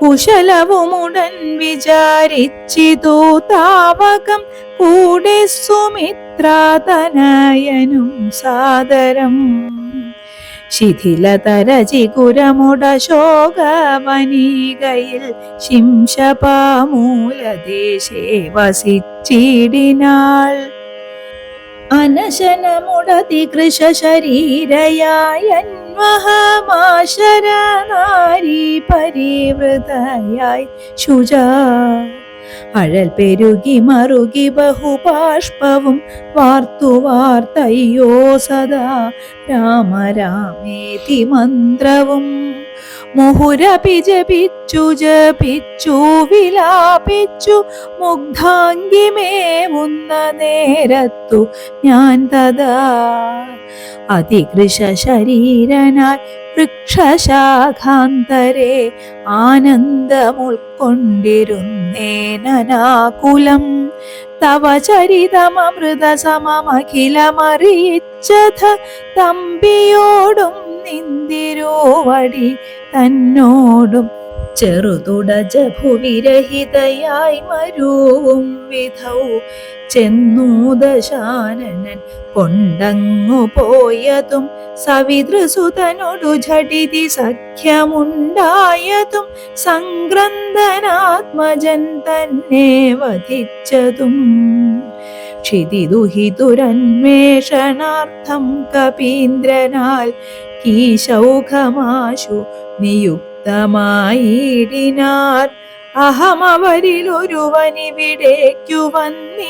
Speaker 1: കുശലവുമുടൻ വിചാരിച്ചിതു താവകം കൂടെ സുമിത്രാതനയനും സാദരം. ശിഥിലതരചികുരമുടശോകവനികയിൽ ശിംശപാമൂലദേശേ വസിച്ചിടിനാൾ. അനശനമുടതി കൃശശരീരയായന്വഹമാശരനാരീ പരിവൃതയായി ശുചാ. അഴൽ പെരുകി മറുകി ബഹുപാഷ്പവും വാർത്തു വാർത്തയ്യോ സദാ രാമ രാമേതി മന്ത്രവും. മുഹുരപി ജപിച്ചു ജപിച്ചു വിലാപിച്ചു മുഗ്ധാംഗിമേവുന്ന നേരത്തു ഞാൻ തഥാ അതികൃശ ശരീരനായി വൃക്ഷശാഖാന്തരെ ആനന്ദമുൾക്കൊണ്ടിരുന്നേനാകുലം. തവ ചരിതമൃതസമമഖിലമറിയിച്ചഥ തമ്പിയോടും നിന്തിരുവടി തന്നോടും ചെറുതുടജ ഭുവിരഹിതയായി മരുവും വിധൗ ചെന്നു ദശാനനൻ കൊണ്ടങ്ങു പോയതും സവിതൃസുതനോടു ഝടിതി സഖ്യമുണ്ടായതും സംക്രന്ദനാത്മജൻ തന്നെ വധിച്ചതും ക്ഷിതിദുഹിതുരന്വേഷണാർത്ഥം കപീന്ദ്രനാൽ കീശൗഖമാശു നിയുക്തമായിടിനാർ. അഹമവരിലൊരുവനിവിടേക്കു വന്നിടിനേനർണവം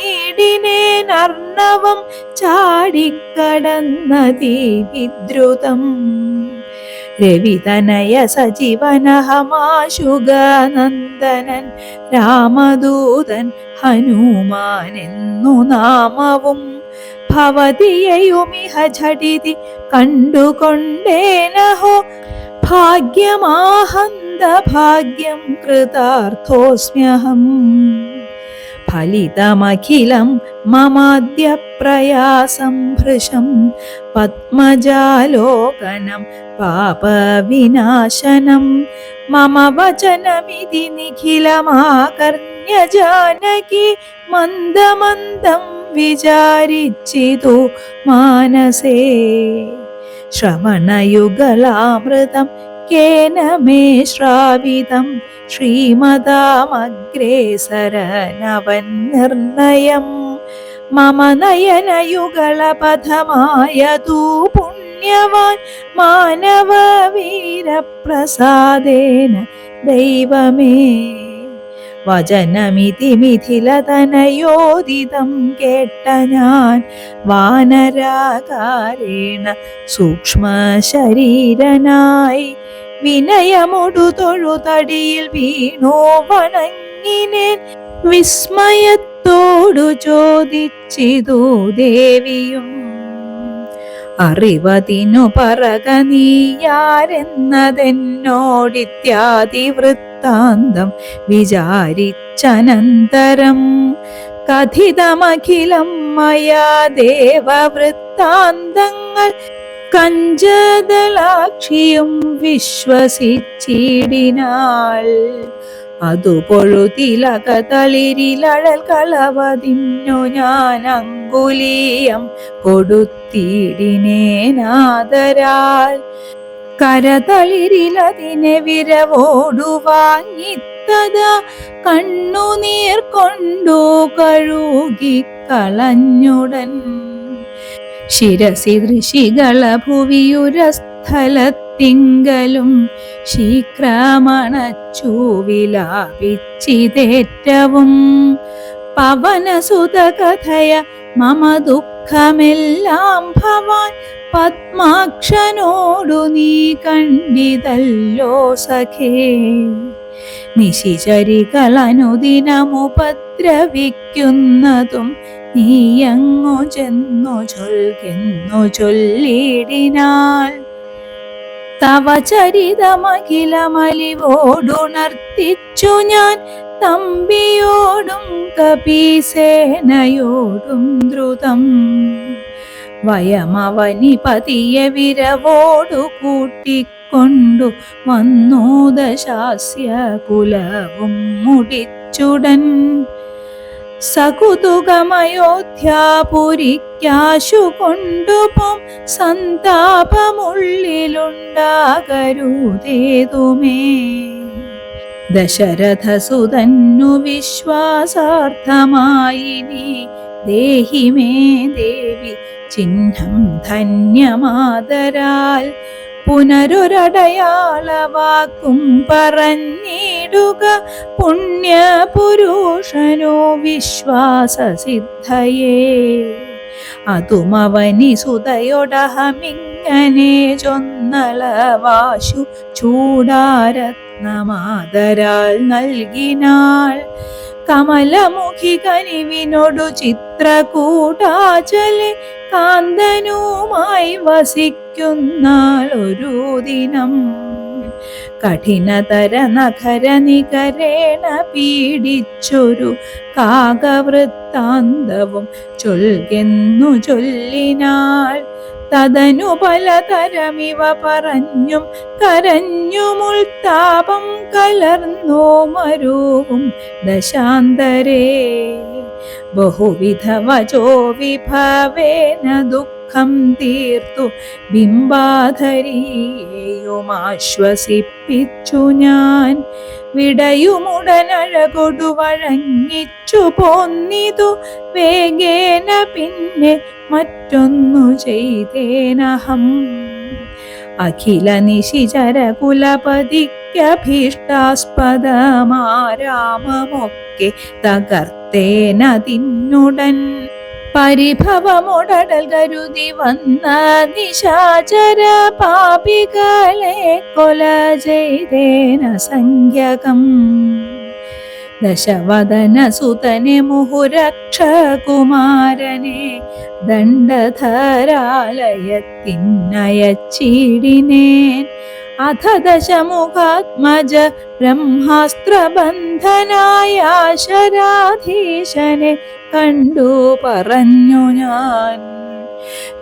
Speaker 1: ചാടിക്കടന്നതി വിദ്രുതം. രവിതനയ സജീവനഹമാശുഗനന്ദനൻ രാമദൂതൻ ഹനുമാനെന്നു നാമവും ഭവതിയയുമിഹ ഝടിതി കണ്ടുകൊണ്ടേനഹോ ഭാഗ്യമാഹന്ത ഭാഗ്യം കൃതാർത്ഥോസ്മ്യഹം. ഫലിതമഖിലം മമാദ്യ പ്രയാസം ഭൃശം പത്മജാലോകനം പാപവിനാശനം മമ വചനമിതി നിഖിലമാകർണ്യ ജാനകി മന്ദമന്ദം വിചാരിച്ചിതു മാനസേ. ശ്രവണയുഗളാമൃതം കേന മേ ശ്രാവിതം ശ്രീമതാമഗ്രേസരനവൻ നിർണയം. മമ നയനയുഗളപഥമായതു പുണ്യവാൻ മാനവവീരപ്രസാദേന ദൈവമേ. വചനമിതി മിഥിലതനയോദിതം കേട്ട ഞാൻ വാനരാകാരേണ സൂക്ഷ്മശരീരനായി വിനയമൊടു തൊഴുതടിയിൽ വീണു വണങ്ങിനേൻ. വിസ്മയത്തോടു ചോദിച്ചിതു ദേവിയും അറിവതിനു പറക നീയാരെന്നതെന്നോടിത്യാദി വൃത്താന്തം വിചാരിച്ചനന്തരം. കഥിതമഖിലം മയാ ദേവവൃത്താന്തങ്ങൾ കഞ്ചദളാക്ഷിയും വിശ്വസിച്ചിടിനാൾ. അതു പൊഴുതിലകതളിരിലഴൽ കളവതിന്നു ഞാൻ അങ്കുലീയം കൊടുത്തിടിനേനാദരാൽ. കരതളിരിലതിനെ വിരവോടു വാങ്ങിത്തതാ കണ്ണുനീർ കൊണ്ടു കഴുകിക്കളഞ്ഞുടൻ. ശിരസി ഋഷികള ഭുവിയുരസ്ഥലത്തിങ്കലും ശീക്രമണച്ചു വിലാപിച്ചിതേറ്റവും. പവനസുത കഥയ മമ ദുഃഖമെല്ലാം ഭവാൻ പത്മാക്ഷനോടു നീ കണ്ടിതല്ലോ സഖേ. നിശിചരികളനുദിനമുപദ്രവിക്കുന്നതും നീയങ്ങു ചെന്നു ചൊൽകെന്നു ചൊല്ലിടിനാൾ. തവ ചരിതമഖിലമലിവോടുണർത്തിച്ചു ഞാൻ തമ്പിയോടും കപീസേനയോടും ദ്രുതം. വയമവനിപതിയെ വിരവോടു കൂട്ടിക്കൊണ്ടു വന്നു ദശാസ്യ കുലവും മുടിച്ചുടൻ. സകുതുകമയോധ്യാപുരിക്കാശു കൊണ്ടുപോം സന്താപമുള്ളിലുണ്ടാകരുതേതുമേ. ദശരഥസുതന്നു വിശ്വാസാർത്ഥമായി നീ ദേഹി മേ ദേവി ചിഹ്നം ധന്യമാദരാൽ. പുനരൊരടയാളവാക്കും പറഞ്ഞിടുക പുണ്യപുരുഷനോ വിശ്വാസസിദ്ധയേ. അതുമവനി സുതയൊടഹമിങ്ങനെ ചൊന്നളവാശു ചൂടാരത്നമാദരാൽ നൽകിനാൾ. കമലമുഖി കനിവിനോടു ചിത്രകൂടാചലെ കാന്തനുമായി വസിക്കുന്നാളൊരു ദിനം കഠിനതര നഖര നികരേണ പീഡിച്ചൊരു കാകവൃത്താന്തവും ചൊൽകെന്നു ചൊല്ലിനാൾ. തദനു പലതരമിവ പറഞ്ഞും കരഞ്ഞുമുൾത്താപം കലർന്നോ മരുവും ദശാന്തരേ. ബഹുവിധ വചോ വിഭവേന ദുഃഖം തീർത്തു ബിംബാധരിയെയും ആശ്വസിപ്പിച്ചു ഞാൻ. വിടയുമുടനഴകൊടു വഴങ്ങിച്ചു പോന്നിതു വേഗേന പിന്നെ മറ്റൊന്നു ചെയ്തേനഹം. അഖില നിശിചര കുലപതിക്കഭീഷ്ടാസ്പദമാരാമമൊക്കെ തകർത്തേനതിന്നുടൻ. പരിഭവമുടൽ കരുതി വന്ന നിശാചര പാപികളെ കൊല ചെയ്തേന സംഖ്യകം. ദശവദന സുതനെ മുഹുരക്ഷകുമാരനെ ദണ്ഡധരാലയത്തിനയച്ചിടിനേൻ. അഥ ദശമുഖാത്മജ ബ്രഹ്മാസ്ത്രബന്ധനായ ശരാധീശനെ കണ്ടു പറഞ്ഞു ഞാൻ.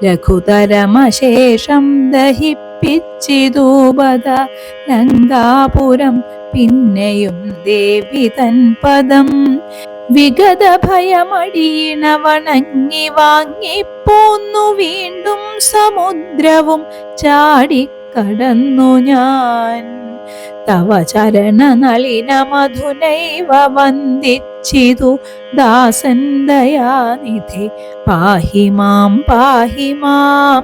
Speaker 1: ലഘുതരമശേഷം ദഹിപ്പിച്ചിതൂപത ലങ്കാപുരം പിന്നെയും ദേവി തൻ പദം. വിഗത ഭയമടിയിണ വണങ്ങി വാങ്ങിപ്പോന്നു വീണ്ടും സമുദ്രവും ചാടിക്കടന്നു ഞാൻ. തവ ചരണ നളിന മധുനൈവ വന്ദിച്ചിതു ദാസൻ ദയാനിധി പാഹി മാം പാഹി മാം.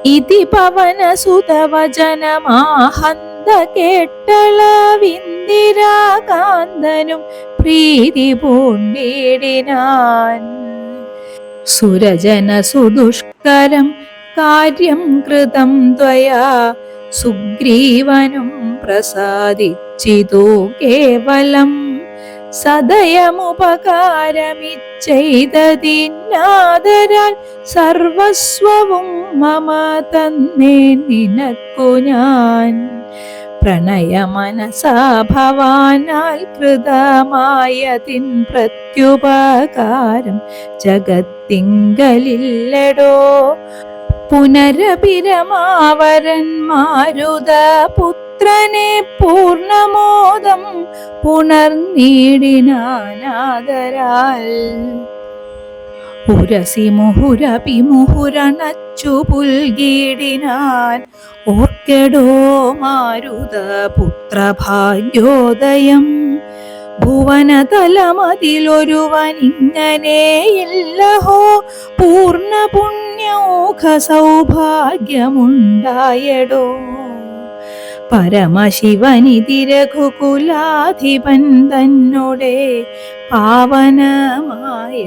Speaker 1: ഇതി പവനസുതവചനമാഹന്ത കേട്ടളവിന്ദിരാകാന്തനും പ്രീതി പൂണ്ടിടിനാൻ. സുരജന സുദുഷ്കരം കാര്യം കൃതം ത്വയാ സുഗ്രീവനും പ്രസാദിച്ചിതു കേവലം. സദയമുപകാരമിച്ചെയ്തതിനാദരാൽ സർവസ്വവും മമ തന്നേ നിനക്കു ഞാൻ. പ്രണയമനസാ ഭവാനാൽ കൃതമായതിൻ പ്രത്യുപകാരം ജഗത്തിങ്കലില്ലടോ. പുനരഭിരമാവരൻ മാരുതപുത്രനെ പൂർണമോദം പുണർനീടിനാനാദരാൽ. ഉരസി മുഹുരപിമുഹുരണച്ചു പുൽകീടിനാൻ. ഓർക്കെടോ മാരുതപുത്രഭാഗ്യോദയം. ഭുവനതലമതിലൊരുവനിങ്ങനെയില്ലഹോ പൂർണ്ണ പുണ്യൗഖ സൗഭാഗ്യമുണ്ടായടോ. പരമശിവനിധി രഘുകുലാധിപൻ തന്നോടെ പാവനമായ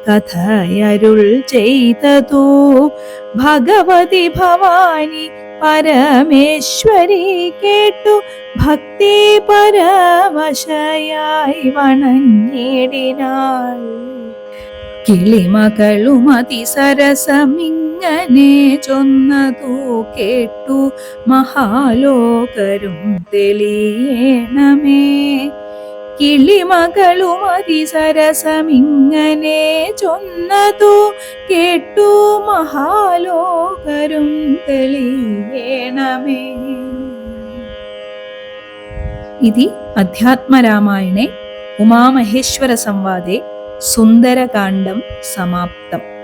Speaker 1: കഥയരുൾ ചെയ്തതു. ഭഗവതി ഭവാനി പരമേശ്വരി കേട്ടു ഭക്തി പരവശയായി വണങ്ങിടിനാൾ. കിളിമകളും അതിസരസമിങ്ങനെ ചൊന്നതു കേട്ടു മഹാലോകരും തെളിയണമേ. കിളിമകളും അതിസരസമിങ്ങനെ ചൊന്നതു കേട്ടു മഹാലോകരും തെളിയണമേ. ഇതി അധ്യാത്മരാമായണേ ഉമാമഹേശ്വര സംവാദേ സുന്ദരകാണ്ഡം സമാപ്തം.